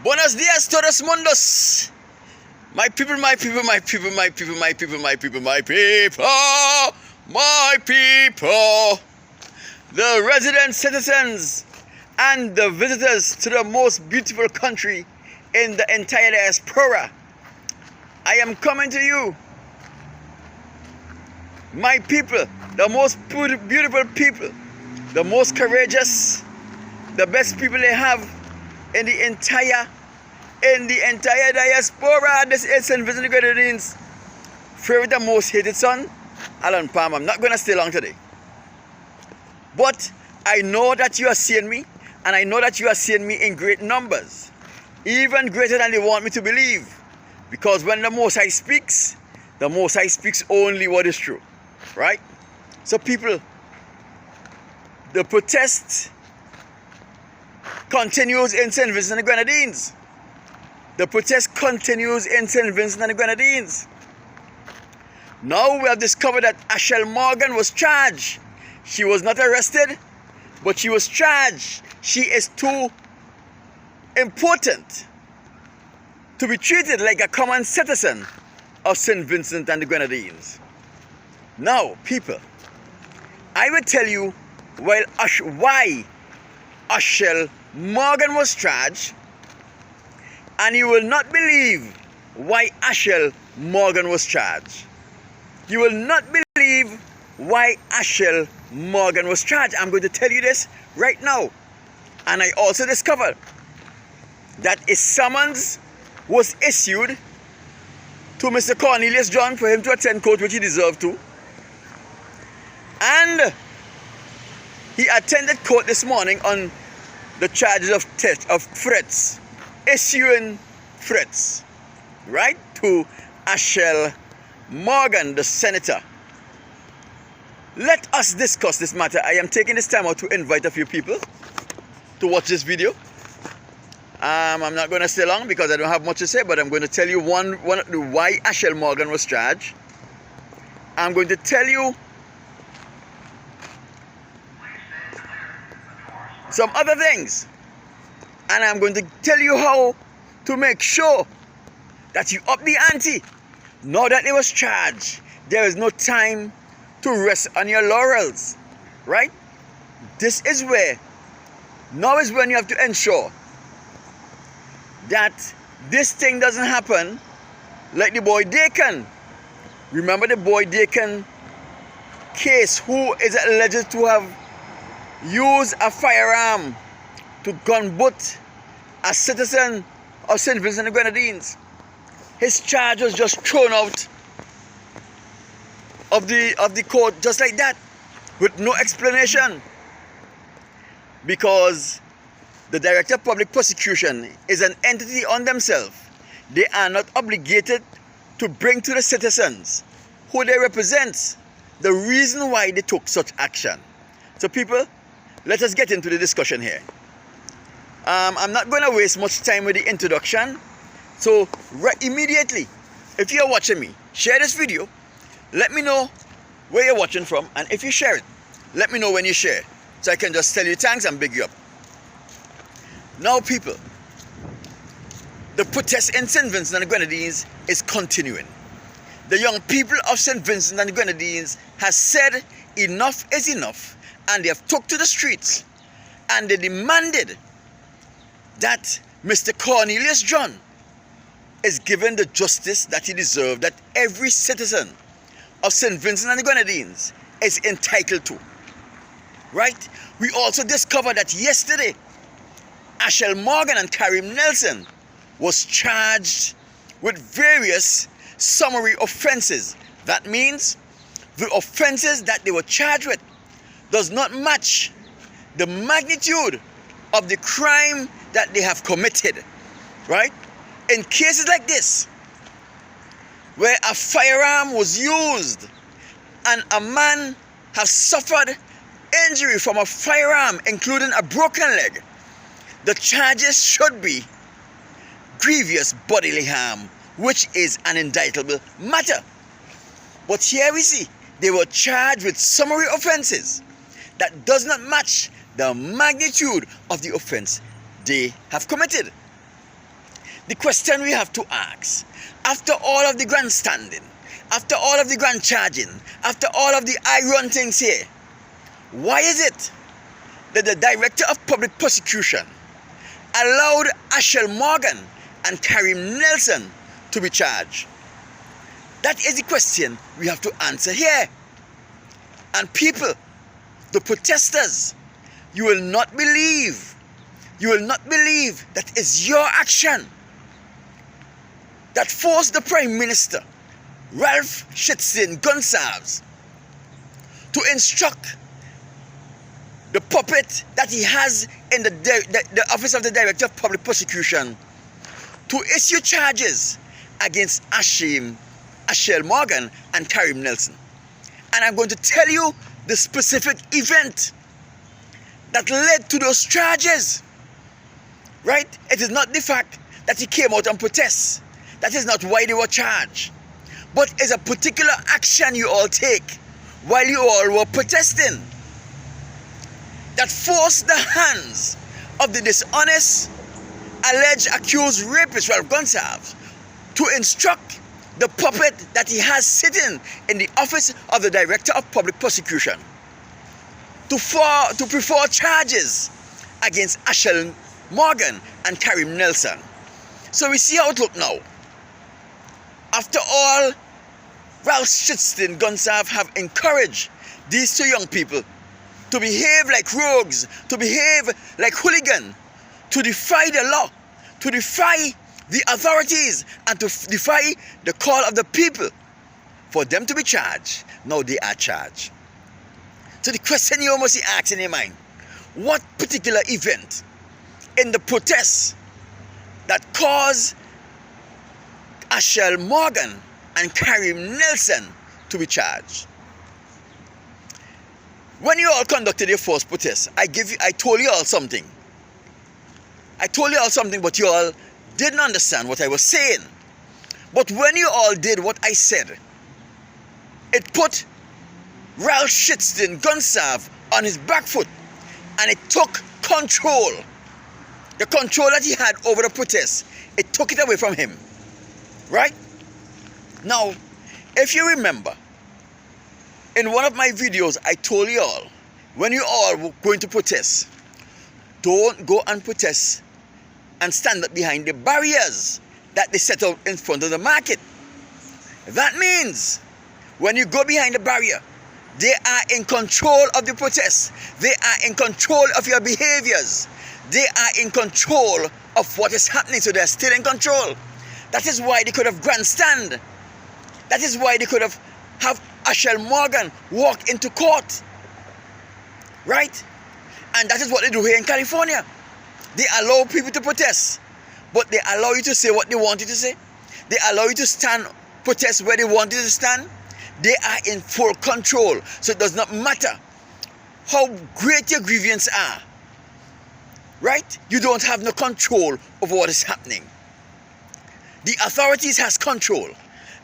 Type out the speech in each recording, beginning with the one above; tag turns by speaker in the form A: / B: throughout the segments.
A: Buenos dias, todos mundos. My people, my people, my people, my people, my people, my people, my people, my people. The resident citizens and the visitors to the most beautiful country in the entire diaspora. I am coming to you. My people, the most beautiful people, the most courageous, the best people they have in the entire diaspora. This is St. Vincent and the Grenadines' favorite and most hated son, Alan Palm. I'm not going to stay long today. But I know that you are seeing me, and I know that you are seeing me in great numbers, even greater than they want me to believe. Because when the Most High speaks only what is true, right? So people, the protest continues in St. Vincent and the Grenadines. The protest continues in St. Vincent and the Grenadines. Now we have discovered that Ashel Morgan was charged. She was not arrested, but she was charged. She is too important to be treated like a common citizen of St. Vincent and the Grenadines. Now, people, I will tell you why Ashel Morgan was charged, and you will not believe why Ashel Morgan was charged. You will not believe why Ashel Morgan was charged. I'm going to tell you this right now. And I also discovered that a summons was issued to Mr. Cornelius John for him to attend court, which he deserved to. And he attended court this morning on the charges of threats, issuing threats, right, to Ashel Morgan, the senator. Let us discuss this matter. I am taking this time out to invite a few people to watch this video. I'm not going to stay long because I don't have much to say, but I'm going to tell you why Ashel Morgan was charged. I'm going to tell you some other things, and I'm going to tell you how to make sure that you up the ante. Now that it was charged, there is no time to rest on your laurels, right? This is where, now is when you have to ensure that this thing doesn't happen like the boy Dakin. Remember the boy Dakin case, who is alleged to have used a firearm to gunbutt a citizen of St. Vincent and the Grenadines. His charge was just thrown out of the court just like that, with no explanation, because the Director of Public Prosecution is an entity on themselves. They are not obligated to bring to the citizens who they represent the reason why they took such action. So people, let us get into the discussion here. I'm not going to waste much time with the introduction. So immediately, if you're watching me, share this video. Let me know where you're watching from, and if you share it, let me know when you share, so I can just tell you thanks and big you up. Now people, the protest in St. Vincent and the Grenadines is continuing. The young people of St. Vincent and the Grenadines has said enough is enough, and they have took to the streets, and they demanded that Mr. Cornelius John is given the justice that he deserved, that every citizen of St. Vincent and the Grenadines is entitled to, right? We also discovered that yesterday, Ashel Morgan and Karim Nelson was charged with various summary offenses. That means the offenses that they were charged with does not match the magnitude of the crime that they have committed, right? In cases like this, where a firearm was used and a man has suffered injury from a firearm, including a broken leg, the charges should be grievous bodily harm, which is an indictable matter. But here we see they were charged with summary offenses that does not match the magnitude of the offense they have committed. the question we have to ask, after all of the grandstanding, after all of the grand charging, after all of the iron things here, why is it that the Director of Public Prosecution allowed Ashel Morgan and Karim Nelson to be charged? That is the question we have to answer here. And people, the protesters, you will not believe that it's your action that forced the Prime Minister, Ralph Schitzin Gonsalves, to instruct the puppet that he has in the Office of the Director of Public Prosecution to issue charges against Ashel Morgan and Karim Nelson. And I'm going to tell you the specific event that led to those charges. Right? It is not the fact that he came out and protest. That is not why they were charged. But it's a particular action you all take while you all were protesting that forced the hands of the dishonest, alleged accused rapist Ralph Gonsalves to instruct the puppet that he has sitting in the Office of the Director of Public Prosecution to prefer charges against Ashel Morgan and Karim Nelson. So we see how it look now. After all, Ralph Schitzin Gonsalves have encouraged these two young people to behave like rogues, to behave like hooligans, to defy the law, to defy the authorities, and to defy the call of the people for them to be charged. Now they are charged. So the question you must ask in your mind, what particular event in the protests that caused Ashel Morgan and Karim Nelson to be charged? When you all conducted your first protest, I told you all something. I told you all something, but you all didn't understand what I was saying. But when you all did what I said, it put Ralph Schitzin Gonsalves on his back foot, and it took control. The control that he had over the protest, it took it away from him. Right? Now, if you remember, in one of my videos, I told you all, when you all were going to protest, don't go and protest and stand up behind the barriers that they set out in front of the market. That means when you go behind the barrier, they are in control of the protest. They are in control of your behaviors. They are in control of what is happening, so they're still in control. That is why they could have grandstand. That is why they could have Ashel Morgan walk into court. Right? And that is what they do here in California. They allow people to protest, but they allow you to say what they want you to say. They allow you to protest where they want you to stand. They are in full control. So it does not matter how great your grievances are. Right? You don't have no control over what is happening. The authorities has control.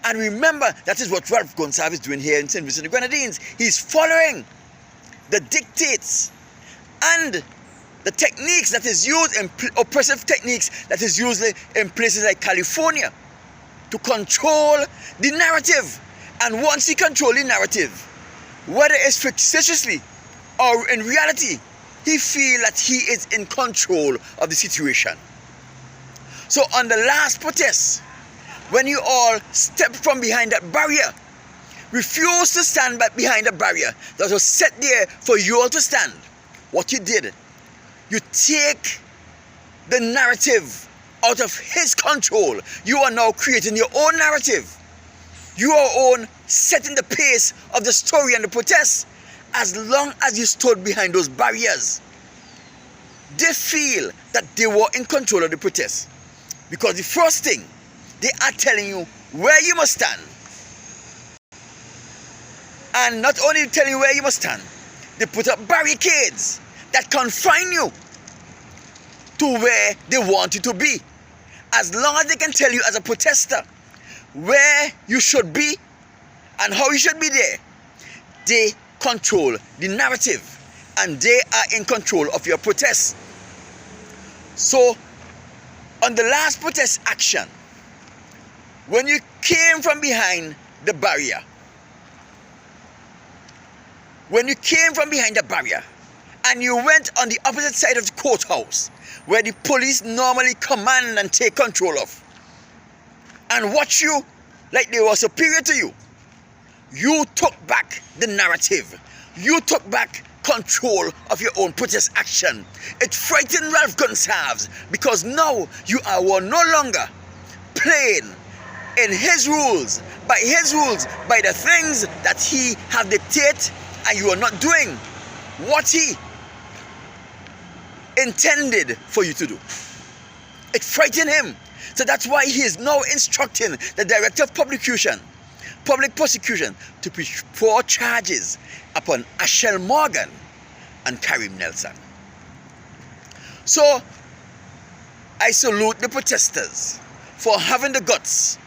A: And remember, that is what Ralph Gonsalves is doing here in St. Vincent and the Grenadines. He's following the dictates and the techniques that is used, oppressive techniques that is used in places like California to control the narrative. And once he controls the narrative, whether it's fictitiously or in reality, he feels that he is in control of the situation. So on the last protest, when you all stepped from behind that barrier, refused to stand back behind the barrier that was set there for you all to stand, what you did, you take the narrative out of his control. You are now creating your own narrative. Your own setting the pace of the story and the protest. As long as you stood behind those barriers, they feel that they were in control of the protest. Because the first thing, they are telling you where you must stand. And not only telling you where you must stand, they put up barricades that confine you to where they want you to be. As long as they can tell you as a protester where you should be and how you should be there, they control the narrative and they are in control of your protest. So On the last protest action, when you came from behind the barrier, and you went on the opposite side of the courthouse, where the police normally command and take control of, and watch you like they were superior to you, you took back the narrative. You took back control of your own protest action. It frightened Ralph Gonsalves, because now you are no longer playing in his rules, by the things that he have dictated, and you are not doing what he intended for you to do. It frightened him. So that's why he is now instructing the Director of Public Prosecution to push 4 charges upon Ashel Morgan and Karim Nelson. So I salute the protesters for having the guts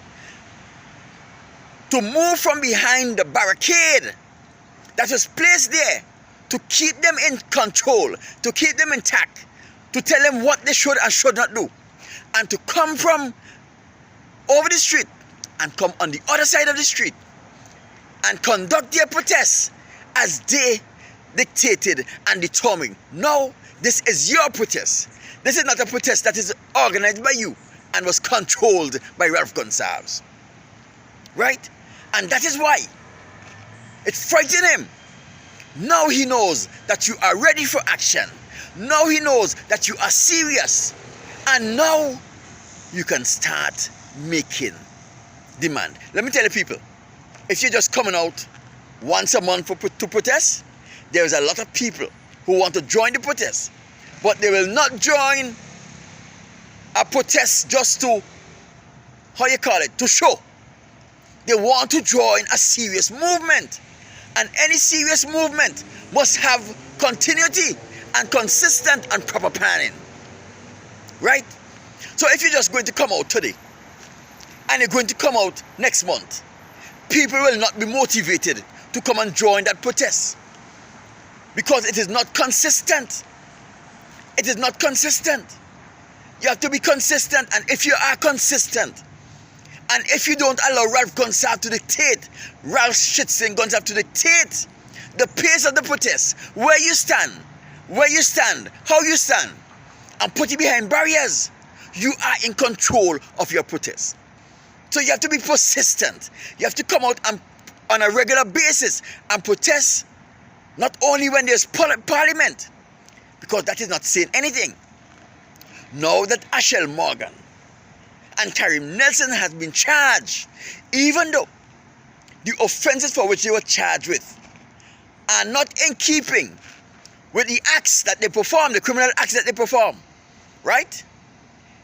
A: to move from behind the barricade that was placed there to keep them in control, to keep them intact, to tell them what they should and should not do, and to come from over the street and come on the other side of the street and conduct their protests as they dictated and determined. No, this is your protest. This is not a protest that is organized by you and was controlled by Ralph Gonsalves. Right? And that is why it frightened him. Now he knows that you are ready for action. Now he knows that you are serious. And now you can start making demand. Let me tell you people, if you're just coming out once a month to protest, there's a lot of people who want to join the protest, but they will not join a protest just to, to show. They want to join a serious movement. And any serious movement must have continuity and consistent and proper planning. Right? So if you're just going to come out today and you're going to come out next month, people will not be motivated to come and join that protest, because it is not consistent. It is not consistent. You have to be consistent, and if you are consistent, and if you don't allow Ralph Gonsalves to dictate, Ralph Gonsalves to dictate the pace of the protest, where you stand, how you stand, and put it behind barriers, you are in control of your protest. So you have to be persistent. You have to come out and, on a regular basis and protest, not only when there's parliament, because that is not saying anything. Now that Ashel Morgan and Karim Nelson has been charged, even though the offenses for which they were charged with are not in keeping with the acts that they perform, the criminal acts that they perform, right?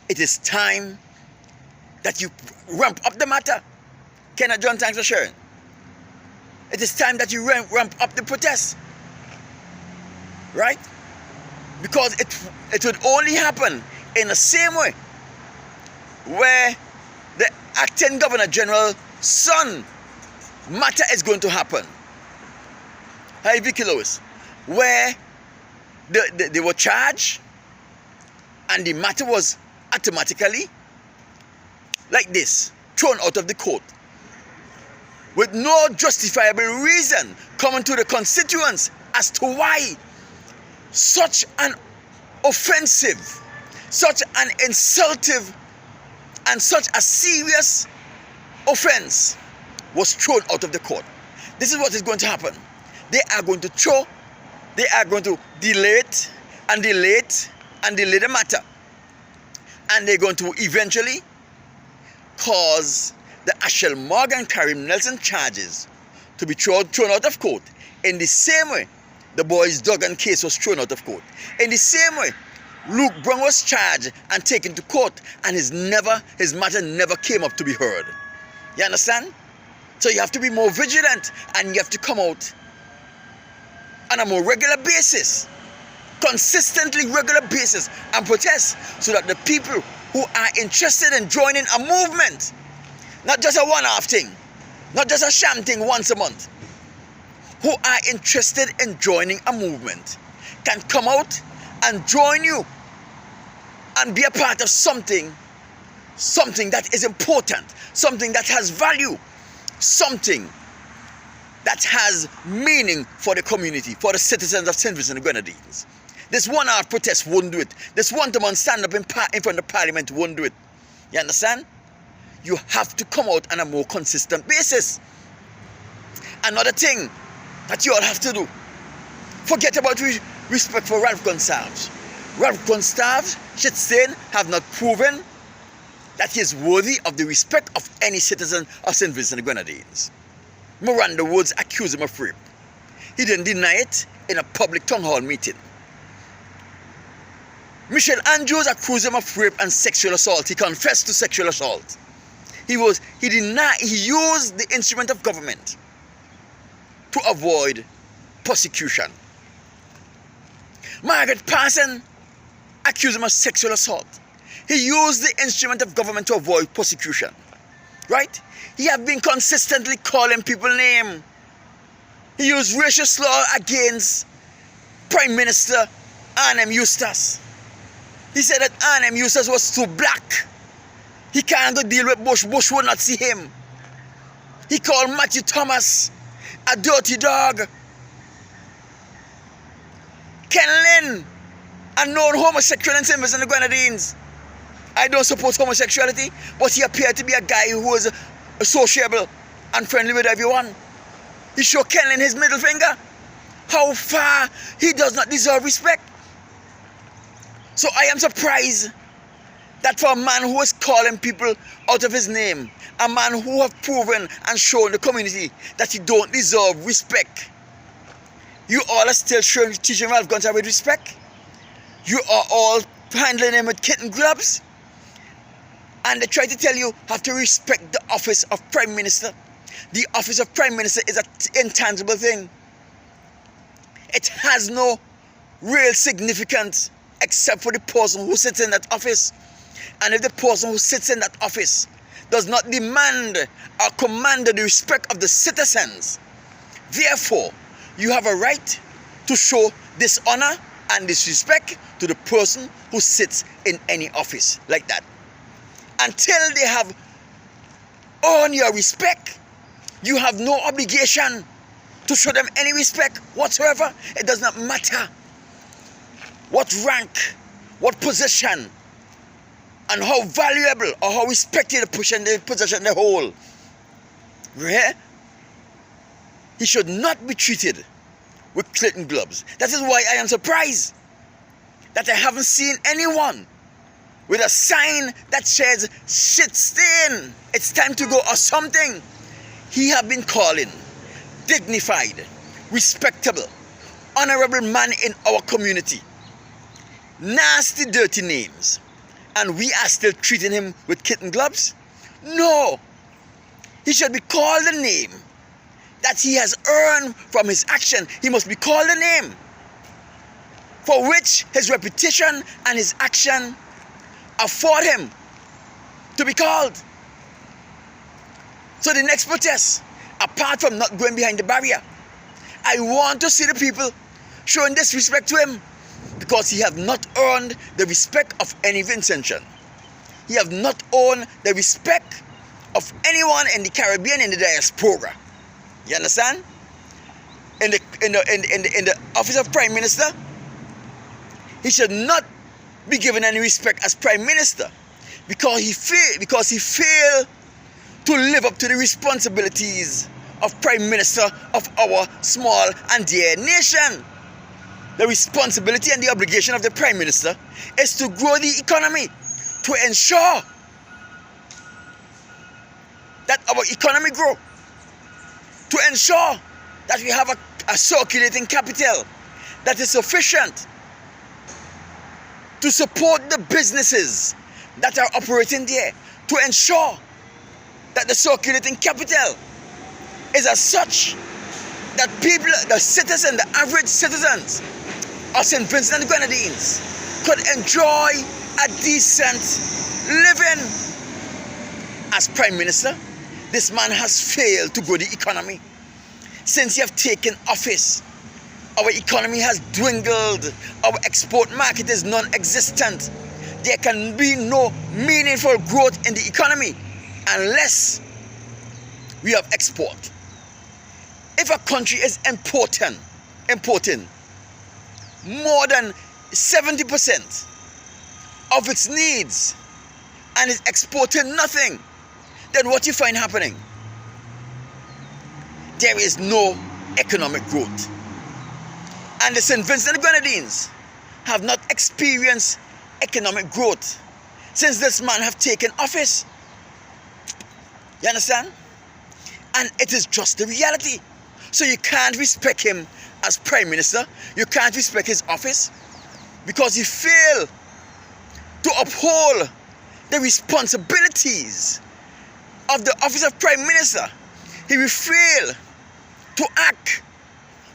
A: It is time that you ramp up the matter. Kenneth John, thanks for sharing. It is time that you ramp up the protest, right? Because it would only happen in the same way where the acting Governor General's son matter is going to happen. Hi, Vicky Lewis. Where they were charged and the matter was automatically like this, thrown out of the court with no justifiable reason coming to the constituents as to why such an offensive, such an insultive, and such a serious offense was thrown out of the court. This is what is going to happen. They are going to delay it and delay it and delay the matter. And they're going to eventually cause the Ashel Morgan Karim Nelson charges to be thrown out of court in the same way the boys Duggan case was thrown out of court. In the same way, Luke Brown was charged and taken to court, and his matter never came up to be heard. You understand? So you have to be more vigilant, and you have to come out on a more regular basis, consistently regular basis, and protest, so that the people who are interested in joining a movement, not just a one-off thing, not just a sham thing once a month, who are interested in joining a movement, can come out and join you and be a part of something that is important, something that has value, something that has meaning for the community, for the citizens of St. Vincent and the Grenadines. This 1 hour protest won't do it. This 1 month stand up in front of Parliament won't do it. You understand? You have to come out on a more consistent basis. Another thing that you all have to do, forget about respect for Ralph Gonsalves. Ralph Gonsalves, Shitstein, have not proven that he is worthy of the respect of any citizen of St. Vincent and the Grenadines. Miranda Woods accused him of rape. He didn't deny it in a public town hall meeting. Michelle Andrews accused him of rape and sexual assault. He confessed to sexual assault. He used the instrument of government to avoid persecution. Margaret Parson accused him of sexual assault. He used the instrument of government to avoid persecution. Right? He have been consistently calling people names. He used racial slur against Prime Minister Annem Eustace. He said that Annem Eustace was too black. He can't go deal with Bush. Bush would not see him. He called Matthew Thomas a dirty dog. Ken Lynn, a known homosexual in St. Vincent and the Grenadines. I don't support homosexuality, but he appeared to be a guy who was sociable and friendly with everyone. He showed Ken Lynn his middle finger. How far he does not deserve respect. So I am surprised that for a man who is calling people out of his name, a man who have proven and shown the community that he don't deserve respect, you all are still teaching Ralph Gonsalves with respect? You are all handling him with kitten gloves? And they try to tell you have to respect the office of Prime Minister. The office of Prime Minister is an intangible thing. It has no real significance except for the person who sits in that office. And if the person who sits in that office does not demand or command the respect of the citizens, therefore, you have a right to show dishonor and disrespect to the person who sits in any office like that. Until they have earned your respect, you have no obligation to show them any respect whatsoever. It does not matter what rank, what position, and how valuable or how respected the position they hold. Right? He should not be treated with kitten gloves. That is why I am surprised that I haven't seen anyone with a sign that says Shitstein, it's time to go or something. He have been calling dignified, respectable, honorable man in our community nasty, dirty names, and we are still treating him with kitten gloves? No. He should be called the name that he has earned from his action. He must be called the name for which his reputation and his action afford him to be called. So the next protest, apart from not going behind the barrier, I want to see the people showing disrespect to him because he have not earned the respect of any Vincentian. He have not earned the respect of anyone in the Caribbean, in the diaspora. You understand? In the office of Prime Minister, he should not be given any respect as Prime Minister because he failed to live up to the responsibilities of Prime Minister of our small and dear nation. The responsibility and the obligation of the Prime Minister is to grow the economy, to ensure that our economy grow, to ensure that we have a circulating capital that is sufficient to support the businesses that are operating there, to ensure that the circulating capital is as such that people, the citizens, the average citizens of St. Vincent and the Grenadines could enjoy a decent living. As Prime Minister, this man has failed to grow the economy. Since you have taken office, our economy has dwindled. Our export market is non-existent. there can be no meaningful growth in the economy unless we have export. If a country is importing more than 70% of its needs and is exporting nothing, then what you find happening? There is no economic growth. And the St. Vincent and the Grenadines have not experienced economic growth since this man have taken office. You understand? And it is just the reality. So you can't respect him as Prime Minister. You can't respect his office because he failed to uphold the responsibilities of the office of Prime Minister. He will fail to act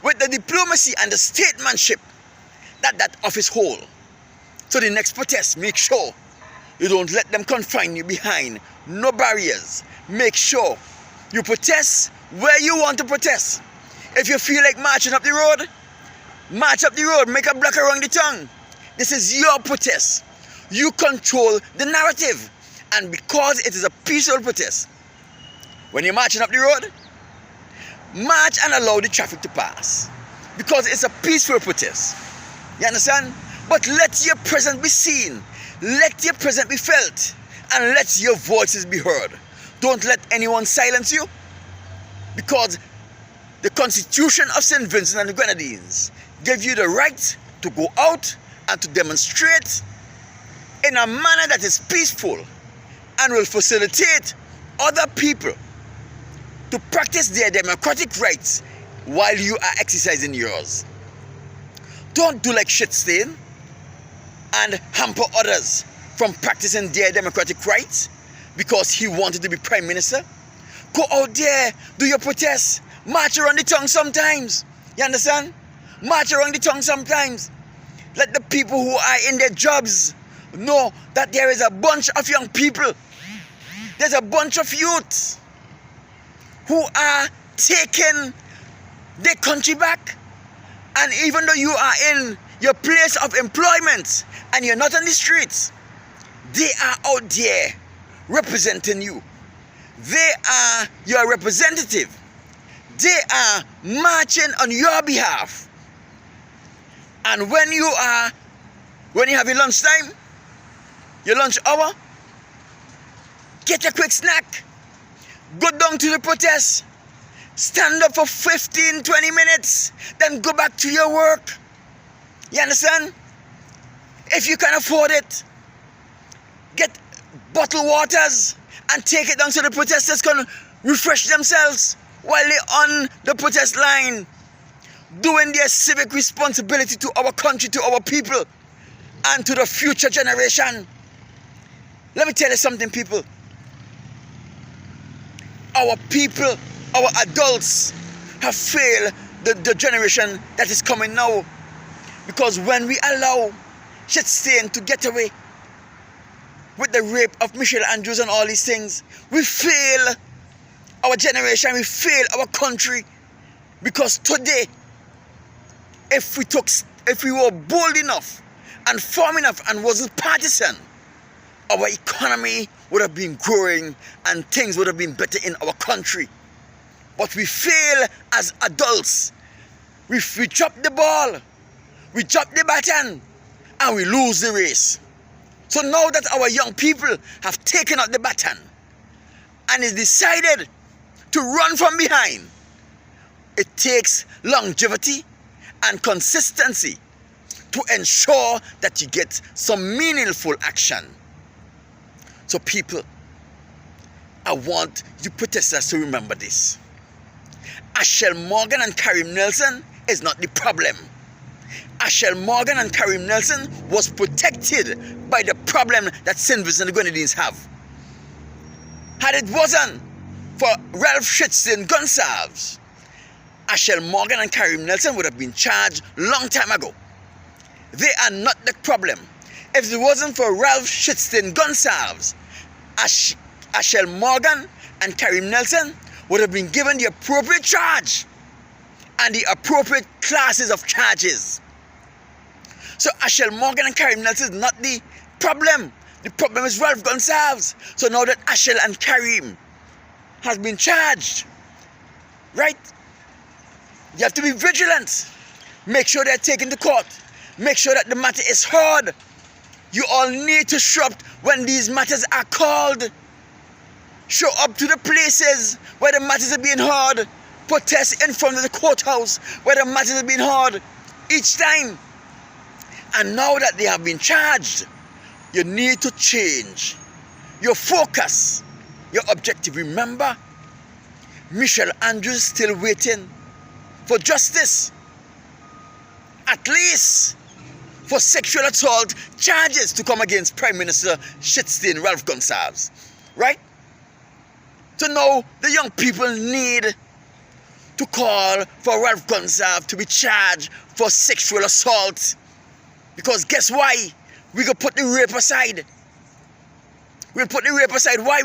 A: with the diplomacy and the statesmanship that office hold. So the next protest, make sure you don't let them confine you behind no barriers. Make sure you protest where you want to protest. If you feel like marching up the road, march up the road, make a block around the tongue. This is your protest. You control the narrative. And because it is a peaceful protest, when you're marching up the road, march and allow the traffic to pass. Because it's a peaceful protest. You understand? But let your presence be seen. Let your presence be felt. And let your voices be heard. Don't let anyone silence you. Because the Constitution of St. Vincent and the Grenadines gives you the right to go out and to demonstrate in a manner that is peaceful and will facilitate other people to practice their democratic rights while you are exercising yours. Don't do like Shitstain and hamper others from practicing their democratic rights because he wanted to be Prime Minister. Go out there, do your protests, march around the tongue sometimes. You understand? March around the tongue sometimes. Let the people who are in their jobs know that there is a bunch of young people. There's a bunch of youths who are taking their country back. And even though you are in your place of employment and you're not on the streets, they are out there representing you. They are your representative. They are marching on your behalf. And when you have your lunchtime, your lunch hour, get a quick snack, go down to the protest, stand up for 15, 20 minutes, then go back to your work. You understand? If you can afford it, get bottled waters and take it down so the protesters can refresh themselves while they're on the protest line, doing their civic responsibility to our country, to our people, and to the future generation. Let me tell you something, people. Our people, our adults have failed the generation that is coming now. Because when we allow Shitstain to get away with the rape of Michelle Andrews and all these things, we fail our generation, we fail our country. Because today, if we were bold enough and firm enough and wasn't partisan, our economy would have been growing and things would have been better in our country. But we fail as adults. We drop the ball, we drop the baton, and we lose the race. So now that our young people have taken out the baton and is decided to run from behind, it takes longevity and consistency to ensure that you get some meaningful action. So people, I want you protesters to remember this. Ashel Morgan and Karim Nelson is not the problem. Ashel Morgan and Karim Nelson was protected by the problem that St. Vincent and the Grenadines have. Had it wasn't for Ralph Shitstain gun salves, Ashel Morgan and Karim Nelson would have been charged long time ago. They are not the problem. If it wasn't for Ralph Shitstain gun salves, Ashel Morgan and Karim Nelson would have been given the appropriate charge and the appropriate classes of charges. So Ashel Morgan and Karim Nelson is not the problem. The problem is Ralph Gonsalves. So now that Ashel and Karim has been charged, right? You have to be vigilant. Make sure they're taken to court. Make sure that the matter is heard. You all need to show up when these matters are called. Show up to the places where the matters are being heard. Protest in front of the courthouse where the matters are being heard each time. And now that they have been charged, you need to change your focus, your objective. Remember, Michelle Andrews is still waiting for justice, at least for sexual assault charges to come against Prime Minister shitstain Ralph Gonsalves, right? So now the young people need to call for Ralph Gonsalves to be charged for sexual assault, because guess why? We could put the rape aside. We'll put the rape aside. Why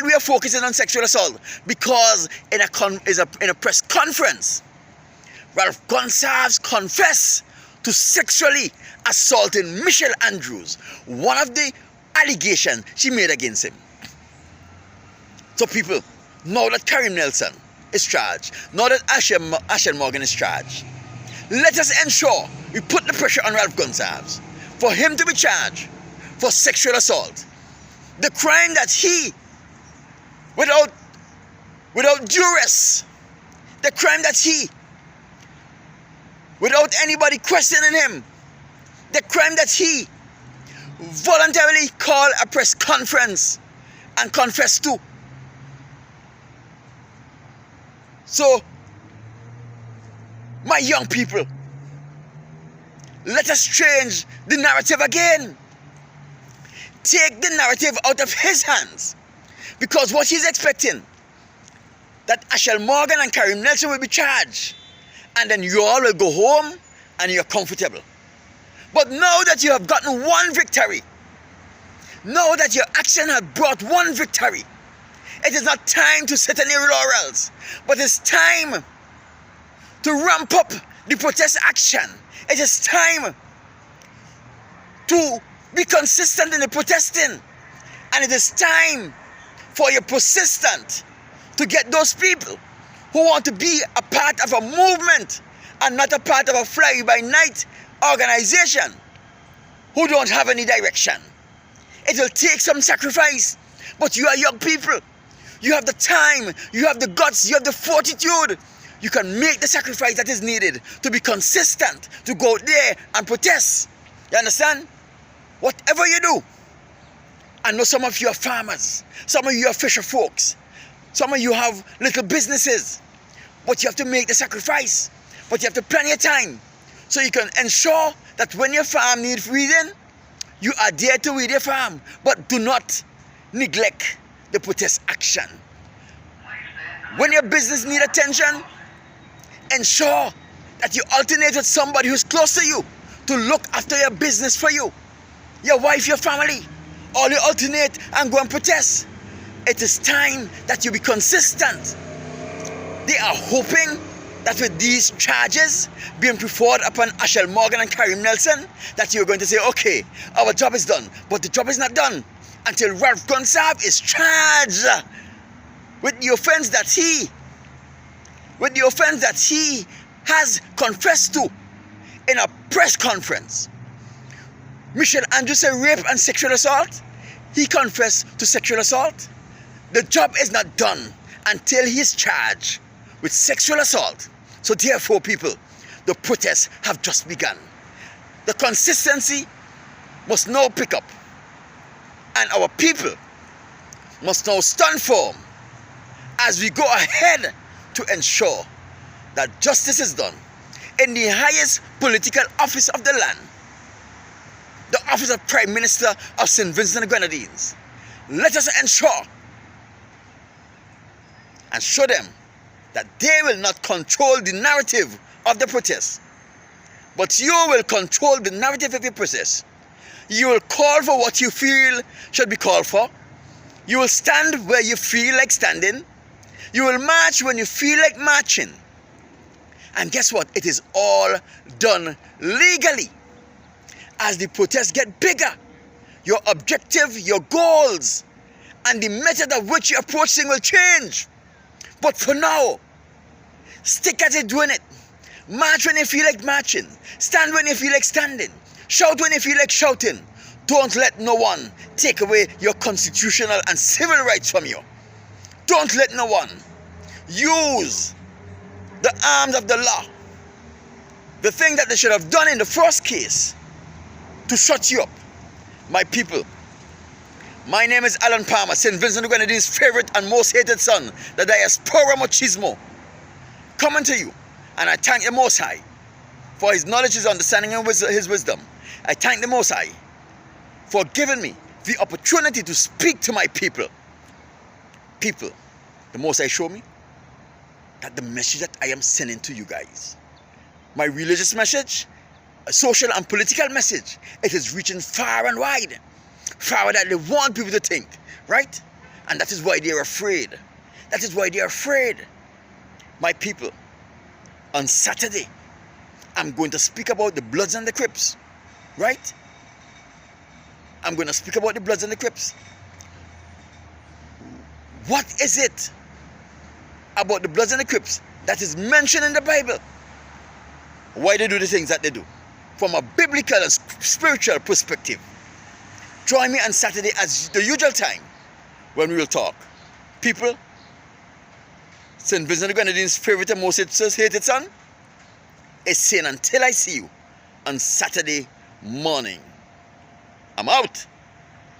A: we are focusing on sexual assault? Because in a press conference, Ralph Gonsalves confessed to sexually assaulting Michelle Andrews, one of the allegations she made against him. So people, now that Karim Nelson is charged, now that Ashel Morgan is charged, let us ensure we put the pressure on Ralph Gonsalves for him to be charged for sexual assault. The crime that he, without duress, the crime that he, without anybody questioning him, the crime that he voluntarily called a press conference and confessed to. So, my young people, let us change the narrative again. Take the narrative out of his hands. Because what he's expecting, that Ashel Morgan and Karim Nelson will be charged, and then you all will go home and you're comfortable. But now that you have gotten one victory, now that your action has brought one victory, it is not time to sit on your laurels, but it's time to ramp up the protest action. It is time to be consistent in the protesting. And it is time for your persistent to get those people who want to be a part of a movement and not a part of a fly-by-night organization who don't have any direction. It will take some sacrifice, but you are young people. You have the time, you have the guts, you have the fortitude. You can make the sacrifice that is needed to be consistent, to go out there and protest. You understand? Whatever you do. I know some of you are farmers, some of you are fisher folks, some of you have little businesses, but you have to make the sacrifice. But you have to plan your time so you can ensure that when your farm needs weeding, you are there to weed your farm. But do not neglect the protest action. When your business needs attention, ensure that you alternate with somebody who's close to you to look after your business for you. Your wife, your family, all you alternate and go and protest. It is time that you be consistent. They are hoping that with these charges being put forward upon Ashel Morgan and Karim Nelson, that you're going to say, okay, our job is done. But the job is not done until Ralph Gonsalves is charged with the offense that he has confessed to in a press conference. Michelle Andrews said rape and sexual assault. He confessed to sexual assault. The job is not done until he is charged with sexual assault. So therefore, people, the protests have just begun. The consistency must now pick up. And our people must now stand firm as we go ahead to ensure that justice is done in the highest political office of the land, the office of Prime Minister of St. Vincent and Grenadines. Let us ensure and show them that they will not control the narrative of the protest, but you will control the narrative of your protest. You will call for what you feel should be called for. You will stand where you feel like standing. You will march when you feel like marching. And guess what? It is all done legally. As the protests get bigger, your objective, your goals, and the method of which you approach things will change. But for now, stick at it doing it. March when you feel like marching. Stand when you feel like standing. Shout when you feel like shouting. Don't let no one take away your constitutional and civil rights from you. Don't let no one use the arms of the law, the thing that they should have done in the first case, to shut you up. My people, my name is Alan Palmer, St. Vincent de Grenadines' favorite and most hated son, the diaspora machismo, coming to you. And I thank the Most High for his knowledge, his understanding, and his wisdom. I thank the Most High for giving me the opportunity to speak to my people. People, the Most High showed me that the message that I am sending to you guys, my religious message, a social and political message, it is reaching far and wide. Far that they want people to think, right? And that is why they are afraid. That is why they are afraid. My people, on Saturday, I'm going to speak about the Bloods and the Crips, right? I'm going to speak about the Bloods and the Crips. What is it about the Bloods and the Crips that is mentioned in the Bible? Why they do the things that they do? From a biblical and spiritual perspective. Join me on Saturday as the usual time when we will talk. People, St. Vincent de Grenadines' favorite and most hated son is saying until I see you on Saturday morning. I'm out.